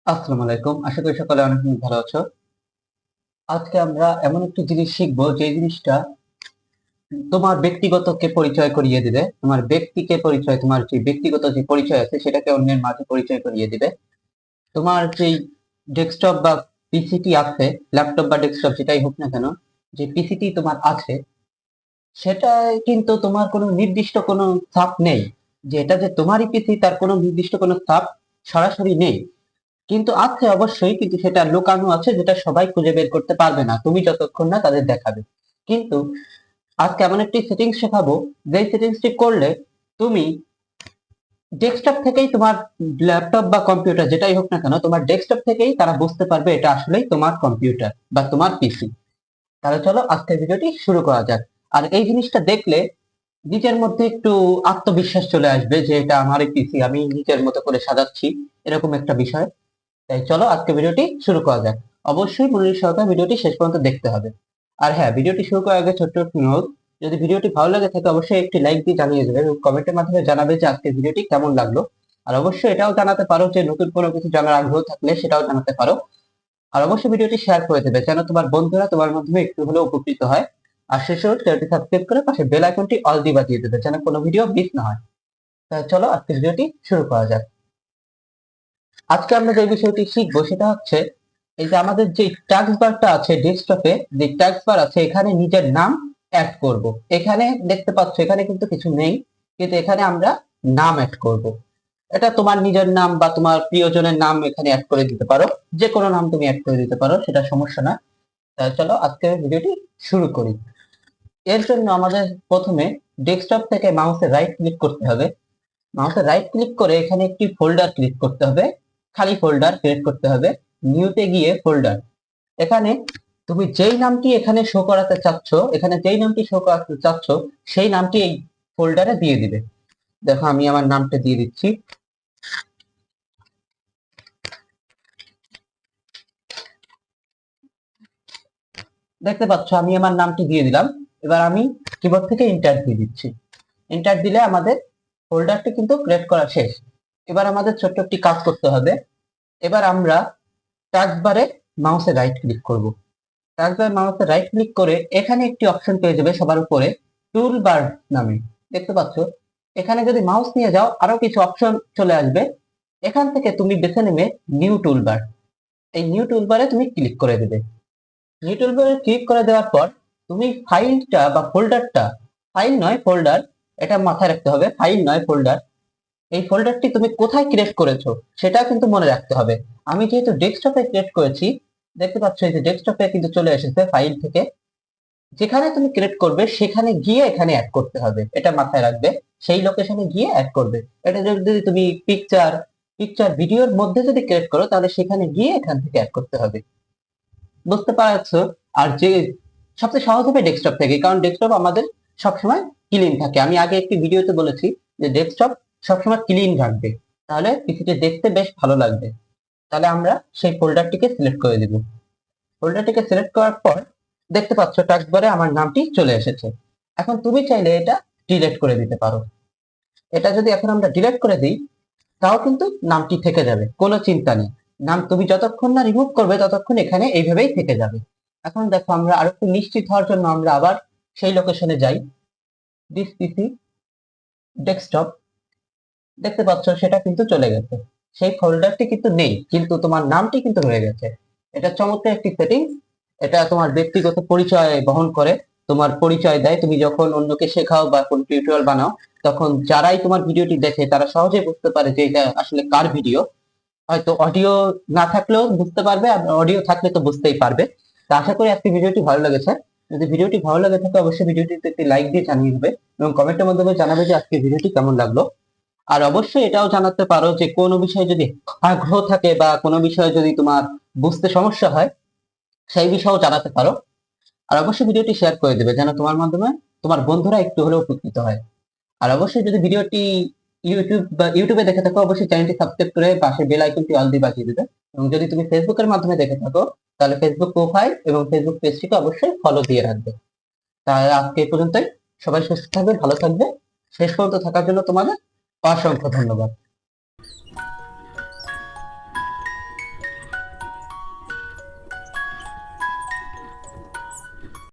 আসসালামু আলাইকুম। আশা করি সকলে অনেক ভালো আছো। আজকে আমরা এমন একটি জিনিস শিখবো যে জিনিসটা তোমার ব্যক্তিগতকে পরিচয় করিয়ে দিবে। তোমার ব্যক্তিকে পরিচয়, তোমার যে ব্যক্তিগত যে পরিচয় আছে সেটাকে অন্যের মাঝে পরিচয় করিয়ে দিবে। তোমার যেই ডেস্কটপ বা পিসিটি আছে, ল্যাপটপ বা ডেস্কটপ যেটাই হোক না কেন, যে পিসিটি তোমার আছে সেটায় কিন্তু তোমার কোনো নির্দিষ্ট কোনো ছাপ নেই। যে এটা যে তোমারই পিসি তার কোনো নির্দিষ্ট কোনো ছাপ সরাসরি নেই। কিন্তু আছে অবশ্যই, কিন্তু সেটা লুকানো আছে যেটা সবাই খুঁজে বের করতে পারবে না তুমি যতক্ষণ না তাদের দেখাবে। কিন্তু আজকে এমন একটি সেটিংস শেখাবো যে সেটিংসটি করলে তুমি ডেস্কটপ থেকেই তোমার ল্যাপটপ বা কম্পিউটার যেটাই হোক না কেন তোমার ডেস্কটপ থেকেই তারা বুঝতে পারবে এটা আসলেই তোমার কম্পিউটার বা তোমার পিসি। তাহলে চলো আজকের ভিডিওটি শুরু করা যাক। আর এই জিনিসটা দেখলে নিজের মধ্যে একটু আত্মবিশ্বাস চলে আসবে যে এটা আমারই পিসি, আমি নিজের মতো করে সাজাচ্ছি, এরকম একটা বিষয়। তাই চলো আজকে ভিডিওটি শুরু করা যাক। অবশ্যই মনোযোগ সহকারে ভিডিওটি শেষ পর্যন্ত দেখতে হবে। আর হ্যাঁ, ভিডিওটি শুরু করার আগে ছোট্ট একটি অনুরোধ, যদি ভিডিওটি ভালো লাগে থাকে অবশ্যই একটি লাইক দিয়ে জানিয়ে দেবে এবং কমেন্টের মাধ্যমে জানাবে যে আজকের ভিডিওটি কেমন লাগলো। আর অবশ্যই এটাও জানাতে পারো যে নতুন কোনো কিছু জানার আগ্রহ থাকলে সেটাও জানাতে পারো। আর অবশ্যই ভিডিওটি শেয়ার করে দেবে যেন তোমার বন্ধুরা তোমার মাধ্যমে একটু হলেও উপকৃত হয়। আর শেষে চ্যানেলটি সাবস্ক্রাইব করে পাশে বেল আইকনটি অল দিয়ে বাজিয়ে দেবে যেন কোনো ভিডিও মিস না হয়। তাহলে চলো আজকের ভিডিওটি শুরু করা যাক। আজকে আমরা যে বিষয়টি শিখবো সেটা হচ্ছে এই যে আমাদের যে টাস্ক বারটা আছে ডেস্কটপে, যে টাস্ক বার আছে এখানে নিজের নাম অ্যাড করব। এখানে দেখতে পাচ্ছ এখানে কিন্তু কিছু নেই, কিন্তু এখানে আমরা নাম অ্যাড করব। এটা তোমার নিজের নাম বা তোমার প্রিয়জনের নাম এখানে অ্যাড করে দিতে পারো। যে কোনো নাম তুমি অ্যাড করে দিতে পারো, সেটা সমস্যা না। তাহলে চলো আজকের ভিডিওটি শুরু করি। এর জন্য আমাদের প্রথমে ডেস্কটপ থেকে মাউসে রাইট ক্লিক করতে হবে। মাউসে রাইট ক্লিক করে এখানে একটি ফোল্ডার ক্লিক করতে হবে, খালি ফোল্ডার ক্রিয়েট করতে হবে। নিউতে গিয়ে ফোল্ডার, এখানে তুমি যেই নামটি এখানে শো করাতে চাচ্ছ, এখানে যেই নামটি শো করাতে চাচ্ছ সেই নামটি এই ফোল্ডারে দিয়ে দিবে। দেখো আমি আমার নামটা দিয়ে দিচ্ছি। দেখতে পাচ্ছ আমি আমার নামটি দিয়ে দিলাম। এবার আমি কিবোর্ড থেকে এন্টার দিয়ে দিচ্ছি। এন্টার দিলে আমাদের ফোল্ডারটি কিন্তু ক্রিয়েট করা শেষ। এবার আমাদের ছোট্ট একটি কাজ করতে হবে। এবার আমরা টাস্ক বারে মাউসে রাইট ক্লিক করব। তারপর মাউসে রাইট ক্লিক করে এখানে একটি অপশন পেয়ে যাবে সবার উপরে, টুল বার নামে। দেখতে পাচ্ছ এখানে যদি মাউস নিয়ে যাও আরো কিছু অপশন চলে আসবে। এখান থেকে তুমি বেছে নেবে নিউ টুলবার। এই নিউ টুলবারে তুমি ক্লিক করে দেবে। নিউ টুলবারে ক্লিক করে দেওয়ার পর তুমি ফাইলটা বা ফোল্ডারটা, ফাইল নয় ফোল্ডার, এটা মাথায় রাখতে হবে, ফাইল নয় ফোল্ডার। এই ফোল্ডারটি তুমি কোথায় ক্রিয়েট করেছো সেটা কিন্তু মনে রাখতে হবে। আমি যেহেতু ডেস্কটপে ক্রিয়েট করেছি, দেখতে পাচ্ছ এই যে ডেস্কটপে কিন্তু চলে এসেছে ফাইল থেকে। যেখানে তুমি ক্রিয়েট করবে সেখানে গিয়ে এখানে অ্যাড করতে হবে, এটা মাথায় রাখবে। সেই লোকেশনে গিয়ে অ্যাড করবে। এটা যদি তুমি পিকচার পিকচার ভিডিওর মধ্যে যদি ক্রিয়েট করো তাহলে সেখানে গিয়ে এখান থেকে অ্যাড করতে হবে। বুঝতে পারছো? আর যে সবচেয়ে সহজ হবে ডেস্কটপ থেকে, কারণ ডেস্কটপ আমাদের সবসময় ক্লিন থাকে। আমি আগে একটি ভিডিওতে বলেছি যে ডেস্কটপ সবসময় ক্লিন রাখবে, তাহলে পিসিটি দেখতে বেশ ভালো লাগবে। তাহলে আমরা সেই ফোল্ডারটিকে সিলেক্ট করে দিব। ফোল্ডারটিকে সিলেক্ট করার পর দেখতে পাচ্ছ টাস্ক বারে আমার নামটি চলে এসেছে। এখন তুমি চাইলে এটা ডিলিট করে দিতে পারো। এটা যদি এখন আমরা ডিলিট করে দিই তাও কিন্তু নামটি থেকে যাবে, কোনো চিন্তা নেই। নাম তুমি যতক্ষণ না রিমুভ করবে ততক্ষণ এখানে এইভাবেই থেকে যাবে। এখন দেখো আমরা আরো একটু নিশ্চিত হওয়ার জন্য আমরা আবার সেই লোকেশনে যাই, দিস পিসি ডেস্কটপ। দেখতে পাচ্ছ সেটা কিন্তু চলে গেছে। সেই ফোল্ডারটি কিন্তু নেই, কিন্তু তোমার নামটি কিন্তু রয়ে গেছে। এটা চমৎকার একটি সেটিংস। এটা তোমার ব্যক্তিগত পরিচয় বহন করে, তোমার পরিচয় দেয়। তুমি যখন অন্যকে শেখাও বা কোন টিউটোরিয়াল বানাও তখন যারাই তোমার ভিডিওটি দেখে তারা সহজে বুঝতে পারে যে এটা আসলে কার ভিডিও। হয়তো অডিও না থাকলেও বুঝতে পারবে, আর অডিও থাকলে তো বুঝতেই পারবে। তো আশা করি আজকে ভিডিওটি ভালো লেগেছে। যদি ভিডিওটি ভালো লাগে থাকে অবশ্যই ভিডিওটিতে একটি লাইক দিয়ে জানিয়ে দেবে এবং কমেন্টের মাধ্যমে জানাবে যে আজকে ভিডিওটি কেমন লাগলো। আর অবশ্যই এটাও জানাতে পারো যে কোনো বিষয়ে যদি আগ্রহ থাকে বা কোনো বিষয়ে যদি তোমার বুঝতে সমস্যা হয় সেই বিষয়েও জানাতে পারো। আর অবশ্যই ভিডিওটি শেয়ার করে দেবে যেন তোমার মাধ্যমে তোমার বন্ধুরা একটু হলেও উপকৃত হয়। আর অবশ্যই যদি ভিডিওটি ইউটিউবে দেখে থাকো অবশ্যই চ্যানেলটি সাবস্ক্রাইব করে পাশে বেল আইকনটি অল দিয়ে বাজিয়ে দেবে। এবং যদি তুমি ফেসবুকের মাধ্যমে দেখে থাকো তাহলে ফেসবুক প্রোফাইল এবং ফেসবুক পেজটিকে অবশ্যই ফলো দিয়ে রাখবে। তাহলে আজকে এই পর্যন্তই। সবাই সুস্থ থাকবে, ভালো থাকবে। শেষ পর্যন্ত থাকার জন্য তোমাদের অসংখ্য ধন্যবাদ।